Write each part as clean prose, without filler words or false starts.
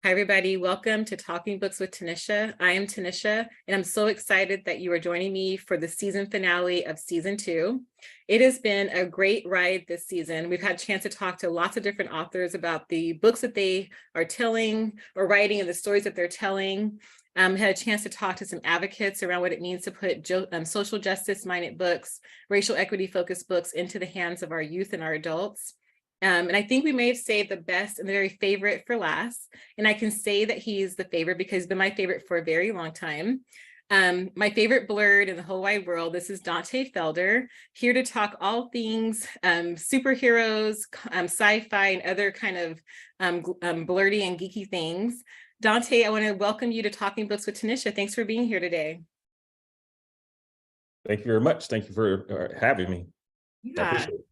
Hi, everybody. Welcome to Talking Books with Tanisha. I am Tanisha, and I'm so excited that you are joining me for the season finale of season 2. It has been a great ride this season. We've had a chance to talk to lots of different authors about the books that they are telling or writing and the stories that they're telling. Had a chance to talk to some advocates around what it means to put social justice-minded books, racial equity-focused books into the hands of our youth and our adults. And I think we may have saved the best and the very favorite for last. And I can say that he's the favorite because he's been my favorite for a very long time. My favorite blurred in the whole wide world. This is Donte Felder, here to talk all things superheroes, sci-fi, and other kind of blurty and geeky things. Donte, I want to welcome you to Talking Books with Tanisha. Thanks for being here today. Thank you very much. Thank you for having me. Yeah. I appreciate it.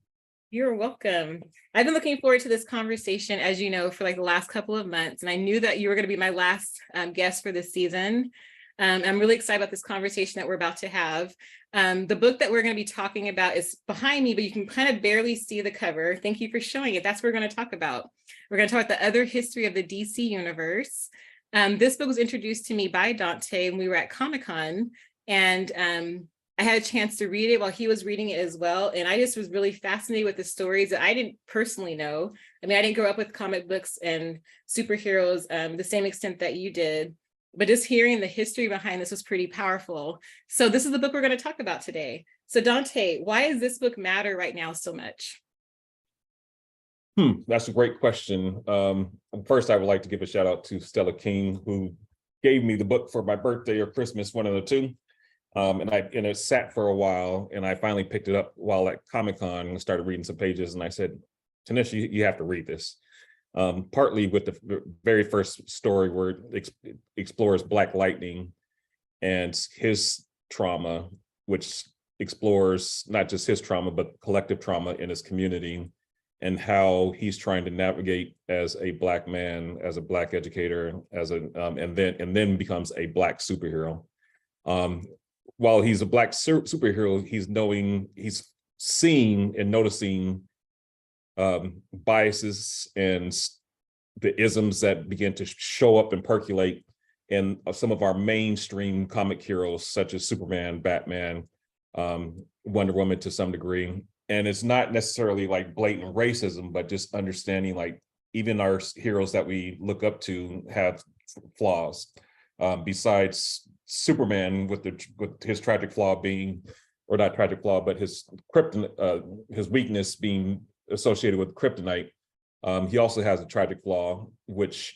You're welcome. I've been looking forward to this conversation, as you know, for like the last couple of months, and I knew that you were going to be my last guest for this season. I'm really excited about this conversation that we're about to have. The book that we're going to be talking about is behind me, but you can kind of barely see the cover. Thank you for showing it. That's what we're going to talk about. We're going to talk about the other history of the DC universe. This book was introduced to me by Donte when we were at Comic-Con, and I had a chance to read it while he was reading it as well. And I just was really fascinated with the stories that I didn't personally know. I mean, I didn't grow up with comic books and superheroes the same extent that you did, but just hearing the history behind this was pretty powerful. So this is the book we're going to talk about today. So Donte, why does this book matter right now so much? That's a great question. First, I would like to give a shout out to Stella King, who gave me the book for my birthday or Christmas, one of the two. And it sat for a while, and I finally picked it up while at Comic-Con and started reading some pages. And I said, Tanisha, you have to read this. Partly with the very first story where it explores Black Lightning and his trauma, which explores not just his trauma, but collective trauma in his community, and how he's trying to navigate as a Black man, as a Black educator, and then becomes a Black superhero. While he's a Black superhero, he's seeing and noticing biases and the isms that begin to show up and percolate in some of our mainstream comic heroes, such as Superman, Batman, Wonder Woman to some degree. And it's not necessarily like blatant racism, but just understanding like even our heroes that we look up to have flaws. Besides Superman, with his tragic flaw being, or not tragic flaw, but his weakness being associated with kryptonite, he also has a tragic flaw, which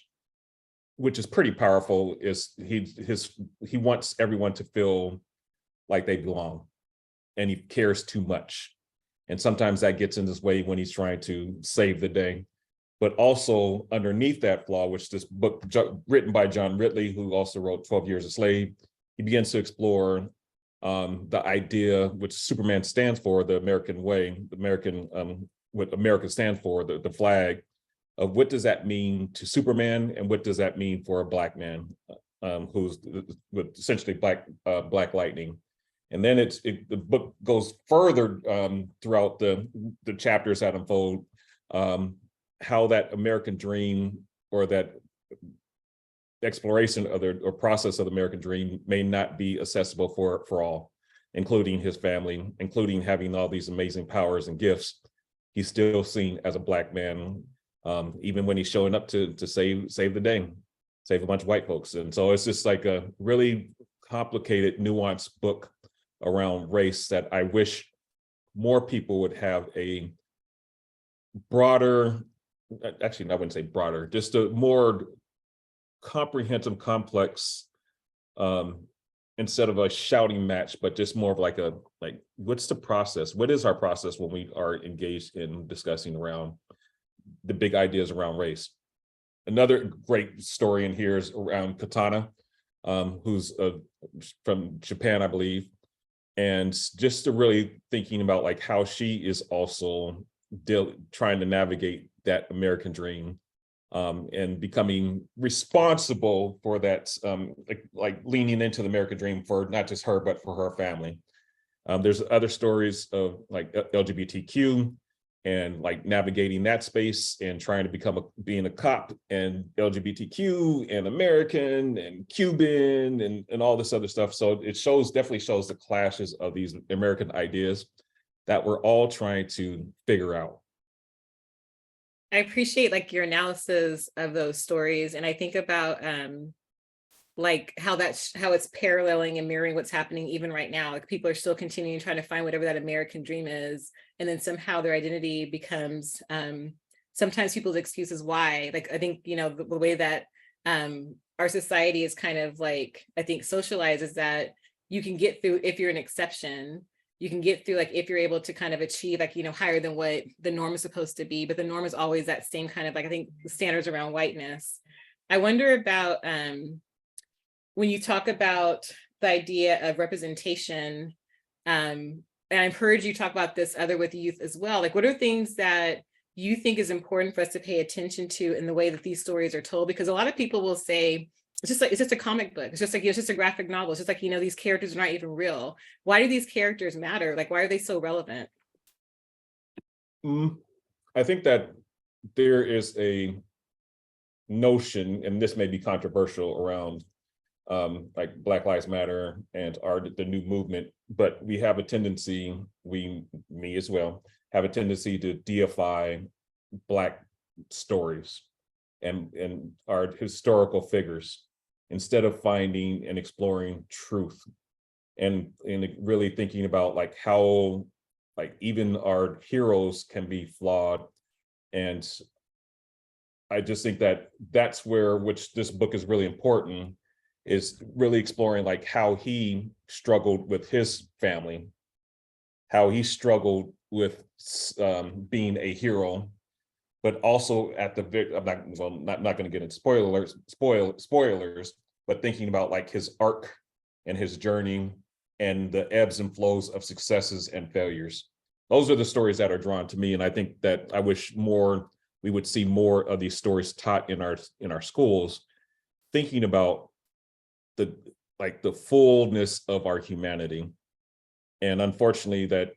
is pretty powerful. Is he wants everyone to feel like they belong, and he cares too much, and sometimes that gets in his way when he's trying to save the day. But also underneath that flaw, which this book written by John Ridley, who also wrote 12 Years a Slave, he begins to explore the idea which Superman stands for, the American way, what America stands for, the flag, of what does that mean to Superman and what does that mean for a Black man who's with essentially Black Lightning. And then the book goes further throughout the chapters that unfold, how that American dream or that exploration of or process of the American dream may not be accessible for all, including his family, including having all these amazing powers and gifts. He's still seen as a Black man, even when he's showing up to save the day, save a bunch of white folks. And so it's just like a really complicated, nuanced book around race that I wish more people would have a broader, actually, I wouldn't say broader, just a more comprehensive, complex, instead of a shouting match, but just more of like what's the process? What is our process when we are engaged in discussing around the big ideas around race? Another great story in here is around Katana, who's from Japan, I believe. And just to really thinking about like how she is also trying to navigate that American dream, and becoming responsible for that, like leaning into the American dream for not just her, but for her family. There's other stories of like LGBTQ and like navigating that space and trying to being a cop and LGBTQ and American and Cuban and all this other stuff. So it definitely shows the clashes of these American ideas that we're all trying to figure out. I appreciate like your analysis of those stories. And I think about like how it's paralleling and mirroring what's happening even right now. Like people are still continuing trying to find whatever that American dream is, and then somehow their identity becomes sometimes people's excuses why. Like I think, you know, the way that our society is kind of like, I think, socialized is that you can get through if you're an exception. You can get through like if you're able to kind of achieve like, you know, higher than what the norm is supposed to be, but the norm is always that same kind of like, I think, standards around whiteness. I wonder about when you talk about the idea of representation, and I've heard you talk about this other with youth as well, like what are things that you think is important for us to pay attention to in the way that these stories are told? Because a lot of people will say, it's just a comic book. It's just like, it's just a graphic novel. It's just like, you know, these characters are not even real. Why do these characters matter? Like, why are they so relevant? I think that there is a notion, and this may be controversial, around like Black Lives Matter and the new movement, but we have a tendency, me as well, have a tendency to deify Black stories and our historical figures instead of finding and exploring truth and really thinking about like how like even our heroes can be flawed. And I just think that that's where, which this book is really important, is really exploring like how he struggled with his family, how he struggled with being a hero, but also at the I'm not going to get into spoilers, but thinking about like his arc and his journey and the ebbs and flows of successes and failures. Those are the stories that are drawn to me, and I think that I wish we would see more of these stories taught in our schools, thinking about the fullness of our humanity. And unfortunately that,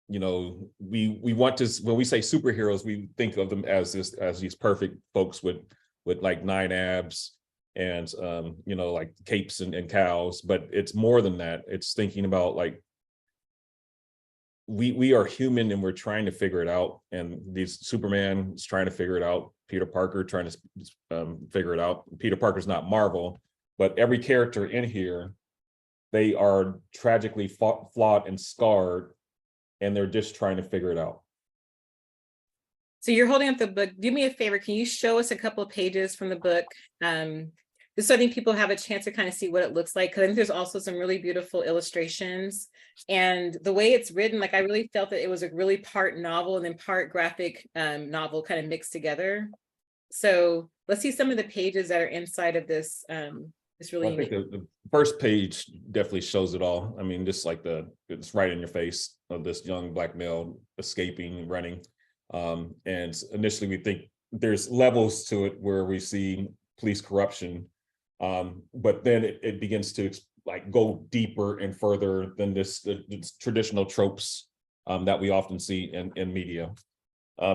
you know, we want to, when we say superheroes, we think of them as these perfect folks with like 9 abs and you know, like capes and cows, but it's more than that. It's thinking about like we are human and we're trying to figure it out, and Superman is trying to figure it out, Peter Parker trying to figure it out. Peter Parker's not Marvel, but every character in here, they are tragically flawed and scarred, and they're just trying to figure it out. So you're holding up the book. Do me a favor. Can you show us a couple of pages from the book? Just so I think people have a chance to kind of see what it looks like. Because I think there's also some really beautiful illustrations. And the way it's written, like I really felt that it was a really part novel and then part graphic novel kind of mixed together. So let's see some of the pages that are inside of this. It's really I think the first page definitely shows it all. I mean, just like it's right in your face of this young Black male escaping, running. And initially we think there's levels to it where we see police corruption, but then it begins to like go deeper and further than the traditional tropes that we often see in media.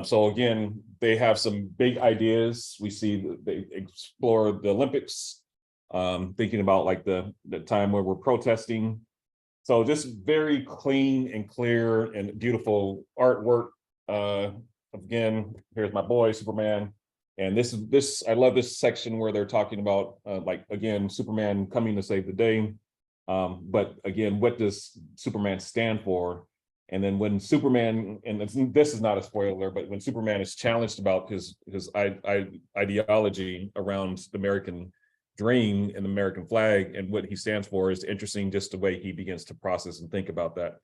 So again, they have some big ideas. We see they explore the Olympics, thinking about like the time where we're protesting. So just very clean and clear and beautiful artwork. Again, here's my boy Superman, and this I love this section where they're talking about like again Superman coming to save the day, but again, what does Superman stand for? And then when Superman, and this is not a spoiler, but when Superman is challenged about his ideology around the American dream and the American flag and what he stands for, is interesting, just the way he begins to process and think about that,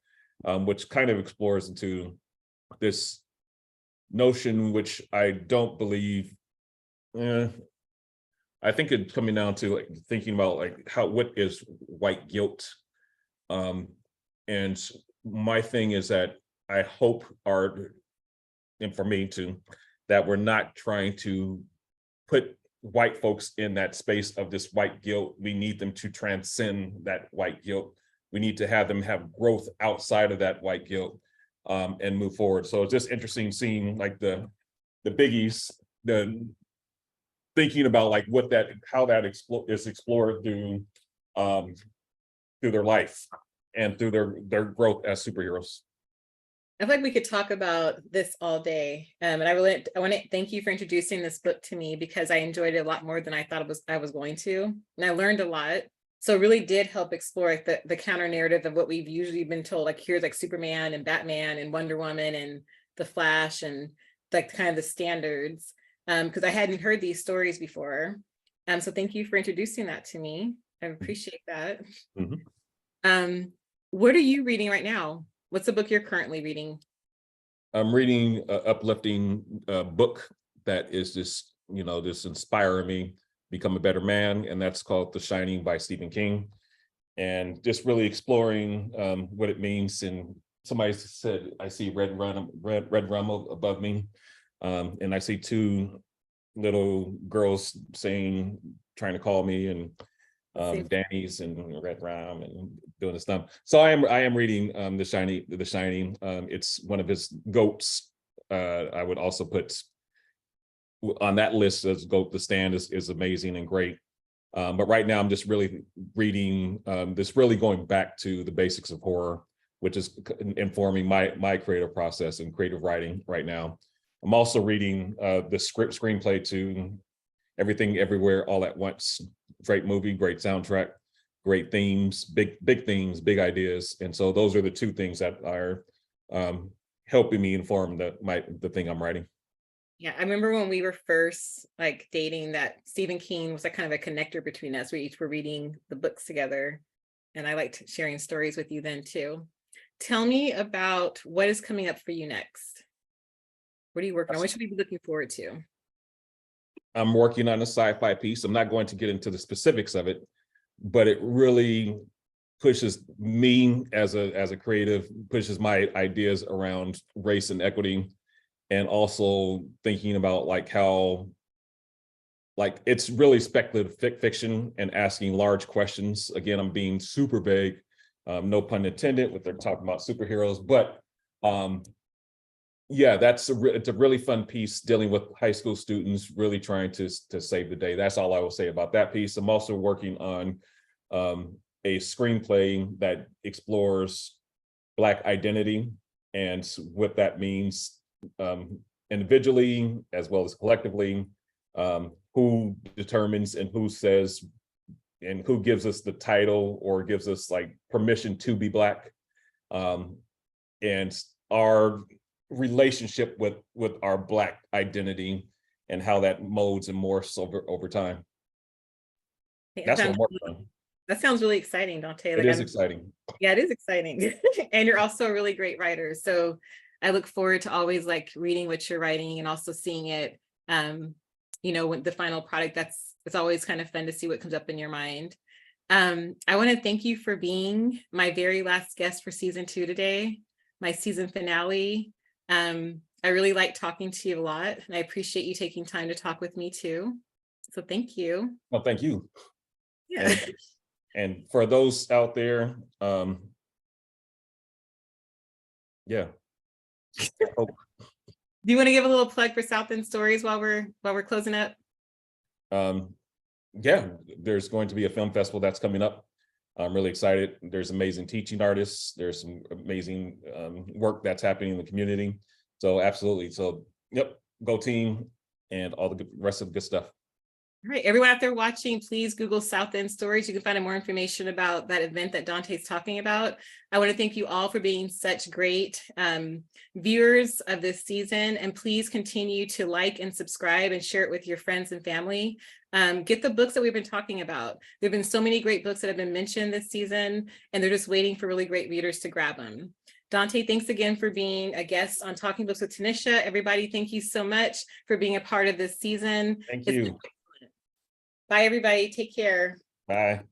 which kind of explores into this notion, which I don't believe, I think it's coming down to like thinking about like what is white guilt. And my thing is that I hope and for me too, that we're not trying to put white folks in that space of this white guilt. We need them to transcend that white guilt. We need to have them have growth outside of that white guilt. and move forward. So it's just interesting seeing like the biggies, the thinking about like how that is explored through their life and through their growth as superheroes. I feel like we could talk about this all day. And I want to thank you for introducing this book to me, because I enjoyed it a lot more than I thought I was going to. And I learned a lot. So it really did help explore the counter narrative of what we've usually been told, like here's like Superman and Batman and Wonder Woman and the Flash and like kind of the standards. Because I hadn't heard these stories before. So thank you for introducing that to me. I appreciate that. Mm-hmm. What are you reading right now? What's the book you're currently reading? I'm reading an uplifting book that is just inspiring me become a better man, and that's called The Shining by Stephen King, and just really exploring what it means. And somebody said, I see red rum above me, and I see two little girls trying to call me, and Danny's and Red Rum and doing this stuff. So I am reading The Shining. It's one of his goats. I would also put on that list as goat. The Stand is amazing and great. But right now I'm just really reading really going back to the basics of horror, which is informing my creative process and creative writing right now. I'm also reading the screenplay to Everything Everywhere All at Once. Great movie, great soundtrack, great themes, big themes, big ideas. And so those are the two things that are helping me inform the thing I'm writing. Yeah, I remember when we were first like dating, that Stephen King was like kind of a connector between us. We each were reading the books together, and I liked sharing stories with you then too. Tell me about what is coming up for you next. What are you working on? What should we be looking forward to? I'm working on a sci-fi piece. I'm not going to get into the specifics of it, but it really pushes me as a creative, pushes my ideas around race and equity, and also thinking about like how like it's really speculative fiction and asking large questions. Again, I'm being super vague, no pun intended, with they're talking about superheroes, but yeah, it's a really fun piece dealing with high school students really trying to save the day. That's all I will say about that piece. I'm also working on a screenplay that explores Black identity and what that means individually as well as collectively, who determines and who says and who gives us the title or gives us like permission to be Black, and our relationship with our Black identity and how that molds and morphs over time. That's what I'm working on. That sounds really exciting, Donte. It is exciting. Yeah, it is exciting. And you're also a really great writer. So I look forward to always like reading what you're writing and also seeing it, with the final product. It's always kind of fun to see what comes up in your mind. I want to thank you for being my very last guest for season 2 today, my season finale. I really like talking to you a lot, and I appreciate you taking time to talk with me too. So thank you. Well, thank you. Yeah. And for those out there, yeah. Do you want to give a little plug for South End Stories while we're closing up? Yeah, there's going to be a film festival that's coming up. I'm really excited. There's amazing teaching artists. There's some amazing work that's happening in the community. So absolutely. So yep, go team and all the rest of the good stuff. All right, everyone out there watching, please Google South End Stories. You can find out more information about that event that Donte's talking about. I want to thank you all for being such great viewers of this season, and please continue to like and subscribe and share it with your friends and family. Get the books that we've been talking about. There have been so many great books that have been mentioned this season, and they're just waiting for really great readers to grab them. Donte, thanks again for being a guest on Talking Books with Tanisha. Everybody, thank you so much for being a part of this season. Thank you. Bye, everybody. Take care. Bye.